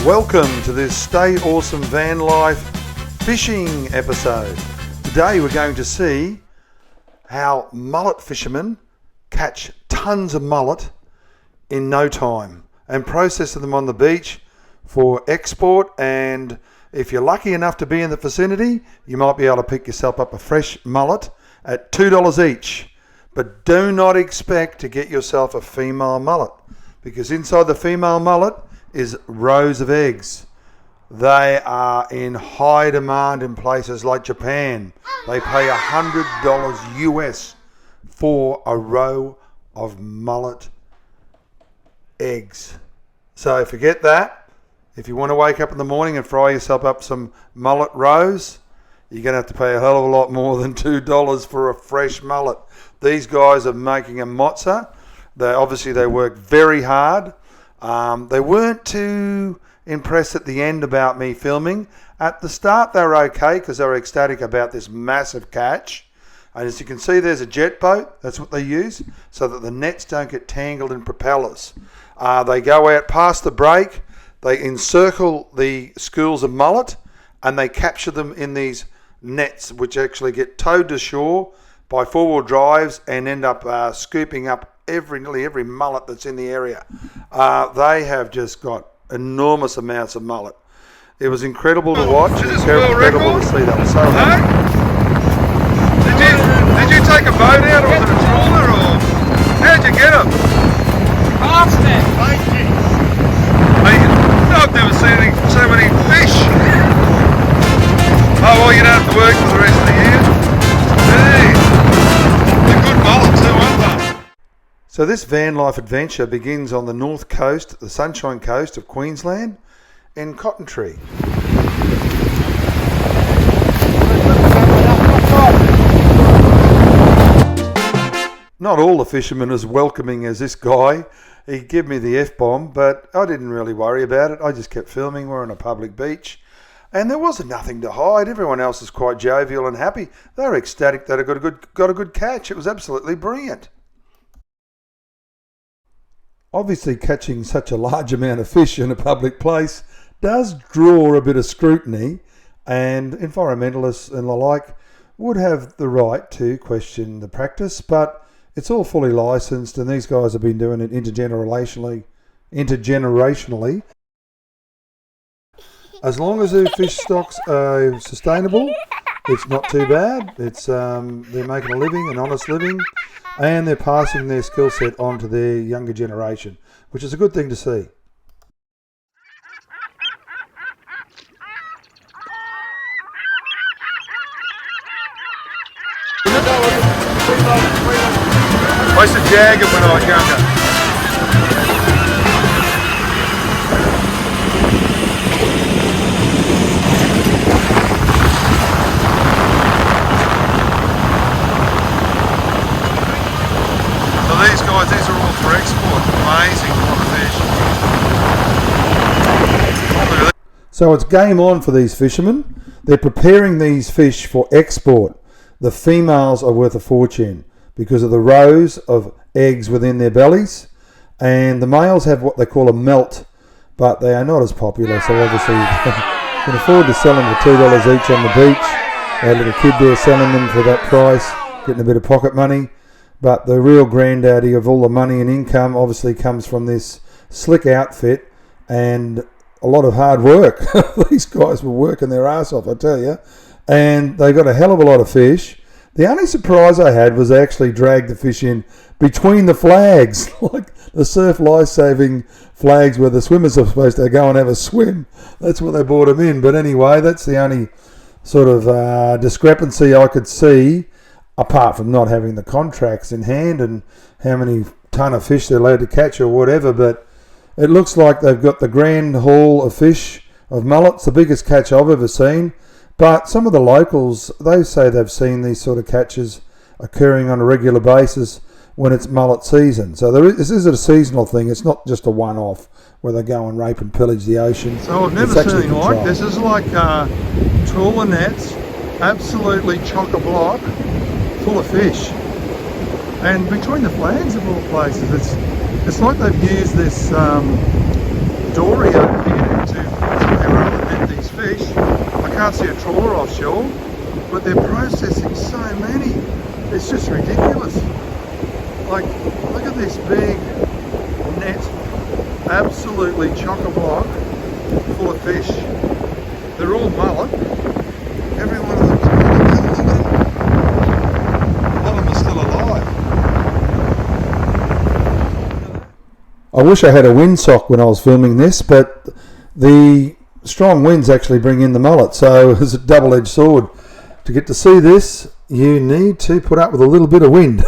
Welcome to this Stay Awesome Van Life fishing episode. Today we're going to see how mullet fishermen catch tons of mullet in no time and process them on the beach for export, and if you're lucky enough to be in the vicinity, you might be able to pick yourself up a fresh mullet at $2 each. But do not expect to get yourself a female mullet, because inside the female mullet is rows of eggs. They are in high demand in places like Japan. They pay $100 US for a row of mullet eggs. So forget that. If you want to wake up in the morning and fry yourself up some mullet rows, you're going to have to pay a hell of a lot more than $2 for a fresh mullet. These guys are making a mozza. They work very hard. They weren't too impressed at the end about me filming. At the start they were okay because they were ecstatic about this massive catch. And as you can see, there's a jet boat. That's what they use so that the nets don't get tangled in propellers. They go out past the break, they encircle the schools of mullet, and they capture them in these nets, which actually get towed to shore by four-wheel drives and end up scooping up nearly every mullet that's in the area. They have just got enormous amounts of mullet. It was incredible to watch. It was incredible to see. That was so happy. Did you take a boat out, or was it a trawler, or how'd you get them? Cast it. I've never seen so many fish. Oh well, you don't have to work for the rest of the year. Hey, they're good mullets too, aren't they? So this van life adventure begins on the north coast, the Sunshine Coast of Queensland, in Cotton Tree. Not all the fishermen as welcoming as this guy. He gave me the F-bomb, but I didn't really worry about it. I just kept filming. We're on a public beach, and there wasn't nothing to hide. Everyone else is quite jovial and happy. They were ecstatic that I got a good catch. It was absolutely brilliant. Obviously, catching such a large amount of fish in a public place does draw a bit of scrutiny, and environmentalists and the like would have the right to question the practice, but it's all fully licensed, and these guys have been doing it intergenerationally. As long as the fish stocks are sustainable, it's not too bad. It's they're making a living, an honest living, and they're passing their skill set on to their younger generation, which is a good thing to see. I used to jag it when I was younger. So these are all for export. Amazing lot of fish. So it's game on for these fishermen. They're preparing these fish for export. The females are worth a fortune because of the rows of eggs within their bellies, and the males have what they call a melt, but they are not as popular, so obviously you can afford to sell them for $2 each on the beach. That little kid there selling them for that price, getting a bit of pocket money, but the real granddaddy of all the money and income obviously comes from this slick outfit and a lot of hard work. These guys were working their ass off, I tell you, and they got a hell of a lot of fish. The only surprise I had was they actually dragged the fish in between the flags, like the surf life-saving flags where the swimmers are supposed to go and have a swim. That's where they brought them in. But anyway, that's the only sort of discrepancy I could see, apart from not having the contracts in hand and how many ton of fish they're allowed to catch or whatever. But it looks like they've got the grand haul of fish, of mullets, the biggest catch I've ever seen. But some of the locals, they say they've seen these sort of catches occurring on a regular basis when it's mullet season. So this is a seasonal thing. It's not just a one-off where they go and rape and pillage the ocean. So I've never seen anything like this. It's like trawler nets, absolutely chock-a-block, full of fish. And between the flags of all places, it's like they've used this dory over here to can't see a trawler offshore, but they're processing so many. It's just ridiculous. Like, look at this big net, absolutely chock-a-block full of fish. They're all mullet. Every one of them's mullet. A lot of them are still alive. I wish I had a windsock when I was filming this, but the strong winds actually bring in the mullet, so it's a double-edged sword. To get to see this, you need to put up with a little bit of wind.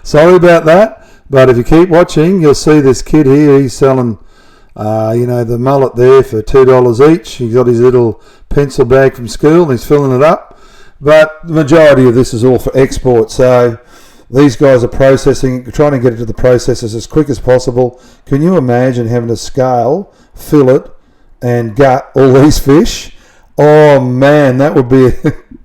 Sorry about that, but if you keep watching, you'll see this kid here. He's selling, the mullet there for $2 each. He's got his little pencil bag from school and he's filling it up. But the majority of this is all for export, so these guys are processing, trying to get it to the processors as quick as possible. Can you imagine having to scale, fillet, and gut all these fish? Oh man, that would be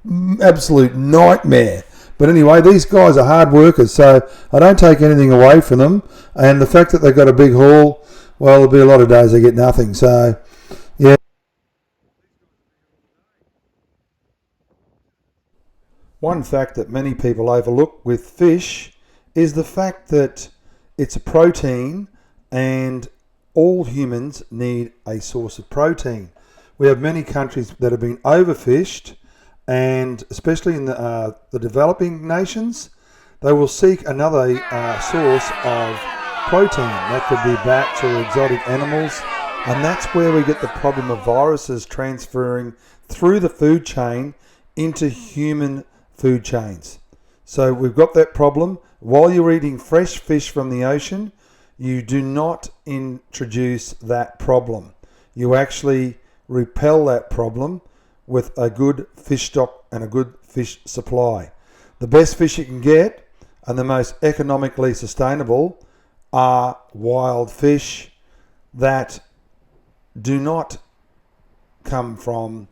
an absolute nightmare. But anyway, these guys are hard workers, so I don't take anything away from them. And the fact that they've got a big haul, well, there'll be a lot of days they get nothing. So, yeah. One fact that many people overlook with fish is the fact that it's a protein and all humans need a source of protein. We have many countries that have been overfished, and especially in the developing nations, they will seek another source of protein. That could be bats or exotic animals, and that's where we get the problem of viruses transferring through the food chain into human food chains. So we've got that problem. While you're eating fresh fish from the ocean, you do not introduce that problem. You actually repel that problem with a good fish stock and a good fish supply. The best fish you can get and the most economically sustainable are wild fish that do not come from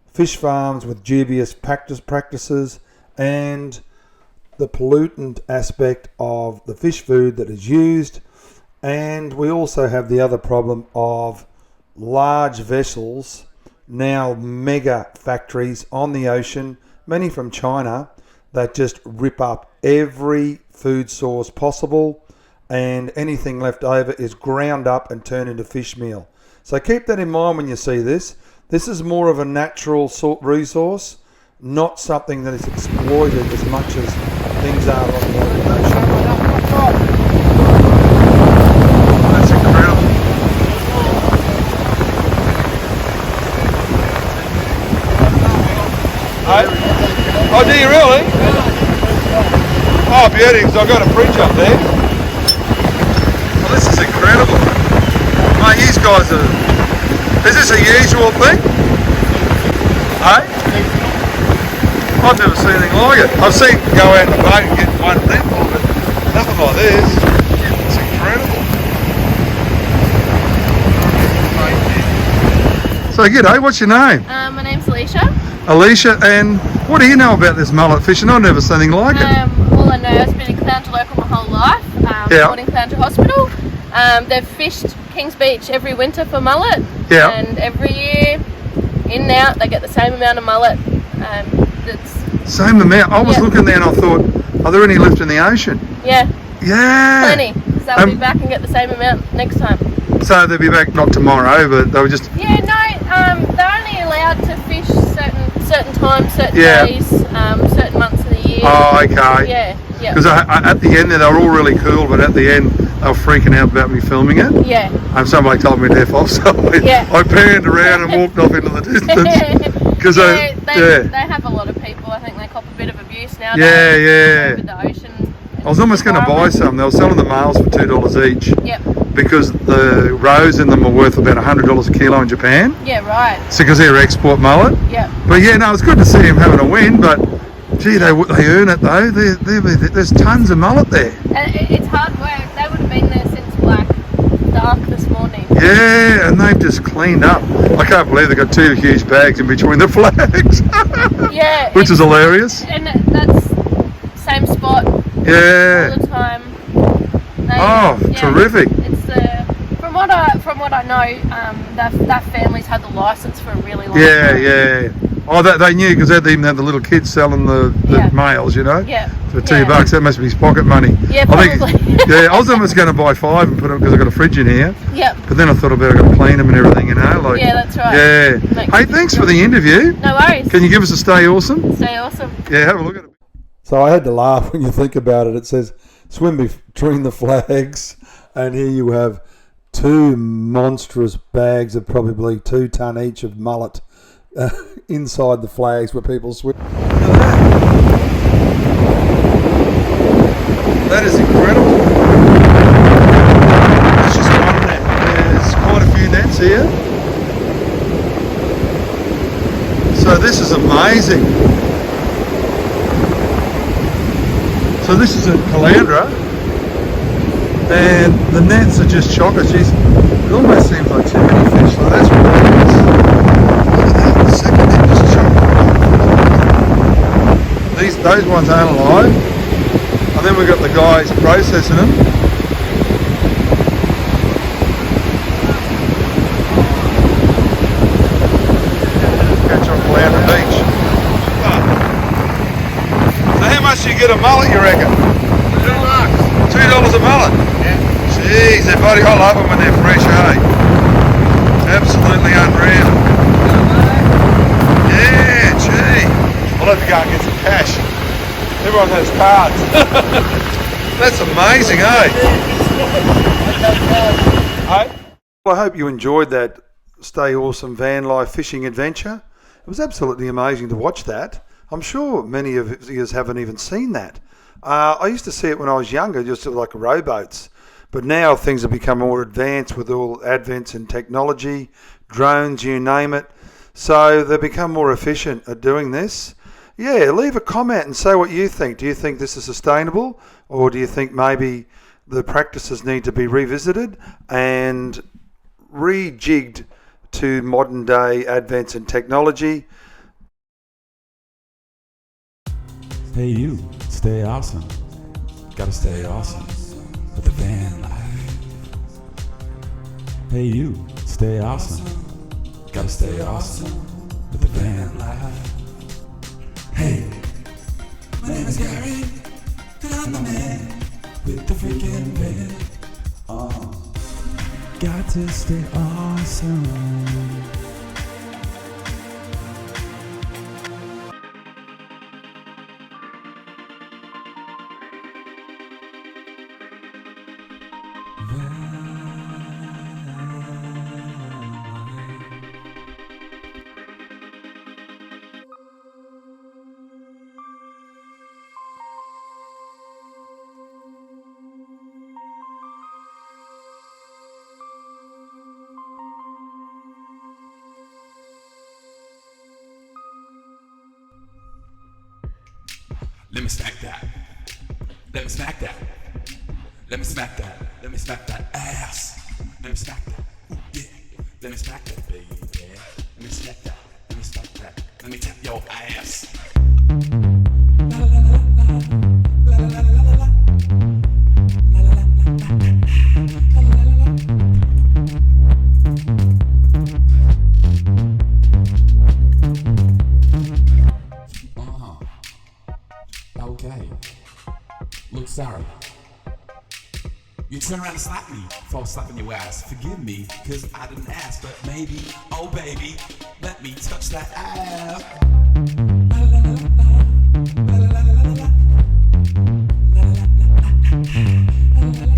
fish farms with dubious practices and the pollutant aspect of the fish food that is used. And we also have the other problem of large vessels, now mega factories on the ocean, many from China, that just rip up every food source possible, and anything left over is ground up and turned into fish meal. So keep that in mind when you see this. This is more of a natural resource, not something that is exploited as much as things are on the ocean. That's incredible. Oh, do you really? Oh, beauty, because I've got a fridge up there. Well, this is incredible. Mate, these guys are... Is this a usual thing? Hey? I've never seen anything like it. I've seen go out in the boat and get one netball, but nothing like this. It's incredible. So, g'day, what's your name? My name's Alicia. Alicia, and what do you know about this mullet fishing? I've never seen anything like it. All I know is been in Clownja local my whole life. Supporting Clownja Hospital. They've fished Kings Beach every winter for mullet. Yeah. And every year, in and out, they get the same amount of mullet. Same amount. I was looking there and I thought, are there any left in the ocean? Yeah. Yeah. Plenty. So they'll be back and get the same amount next time. So they'll be back not tomorrow, but they were just... Yeah, no, they're only allowed to fish certain times, certain days, certain months of the year. Oh, okay. Yeah, yeah. Because at the end there, they were all really cool, but at the end, they were freaking out about me filming it. Yeah. And somebody told me to F off, so I panned around and walked off into the distance. Because they have a lot of people. I think they cop a bit of abuse nowadays. Yeah. With the ocean. I was almost going to buy some. They were selling the males for $2 each. Yep. Because the rows in them are worth about $100 a kilo in Japan. Yeah, right. So because they're export mullet. Yeah. But yeah, no, it's good to see him having a win. But gee, they earn it though. There's tons of mullet there. And it's hard work. They would have been there since dark this morning. Yeah, and they've just cleaned up. I can't believe they've got 2 huge bags in between the flags. Yeah. Which is hilarious. And that's same spot. Yeah. All the time. Terrific. It's from what from what I know, that family's had the license for a really long time. Yeah. Oh, they knew because they'd even had the little kids selling the males, you know. Yeah. For $2, that must be his pocket money. Yeah, probably. I was almost going to buy 5 and put them because I got a fridge in here. Yep. But then I thought I got to clean them and everything, you know. Like. Yeah, that's right. Yeah. Hey, thanks for the interview. No worries. Can you give us a stay awesome? Stay awesome. Yeah, have a look at it. So I had to laugh when you think about it. It says swim between the flags, and here you have 2 monstrous bags of probably 2 ton each of mullet inside the flags where people swim. Look at that. That is incredible. That's just one net. There's quite a few nets here. So this is amazing. So this is in Calandra, and the nets are just chocker. Jeez, it almost seems like too many fish. So that's ridiculous. Look at that, the second net just chocker. Those ones aren't alive, and then we've got the guys processing them. Catch on Calandra Beach. So how much do you get a mullet, you reckon? $2. $2 a mullet? Yeah. Jeez, they're bloody, I love them when they're fresh, eh? Absolutely unreal. Yeah, gee. I'll have to go and get some cash. Everyone has cards. That's amazing, eh? Well, I hope you enjoyed that Stay Awesome van life fishing adventure. It was absolutely amazing to watch that. I'm sure many of you haven't even seen that. I used to see it when I was younger, just like rowboats. But now things have become more advanced with all advents in technology, drones, you name it. So they've become more efficient at doing this. Yeah, leave a comment and say what you think. Do you think this is sustainable? Or do you think maybe the practices need to be revisited and rejigged to modern day advents in technology? Hey you, stay awesome. Gotta stay awesome with the van life. Hey you, stay awesome. Gotta stay awesome with the van life. Hey, my name is Gary, and I'm the man with the freaking van. Got to stay awesome. Let me smack that. Let me smack that. Let me smack that. Let me smack that ass. Let me smack that. Ooh, yeah. Let me smack that, baby. Let me smack that. Let me smack that. Let me tap your ass. La la la la la la la la la la. La la la la la la la la. Okay. Look, sorry. You turn around and slap me for slapping your ass. Forgive me, cause I didn't ask, but maybe, oh baby, let me touch that ass. La la la la la la la la la la. La la la la la la la la.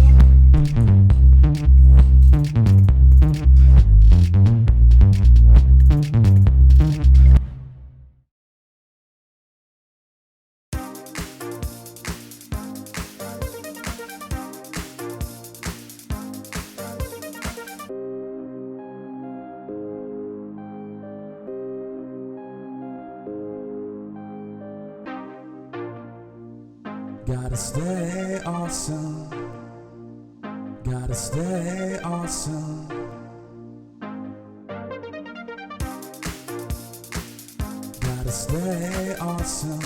Gotta stay awesome. Gotta stay awesome. Gotta stay awesome.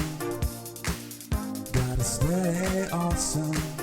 Gotta stay awesome.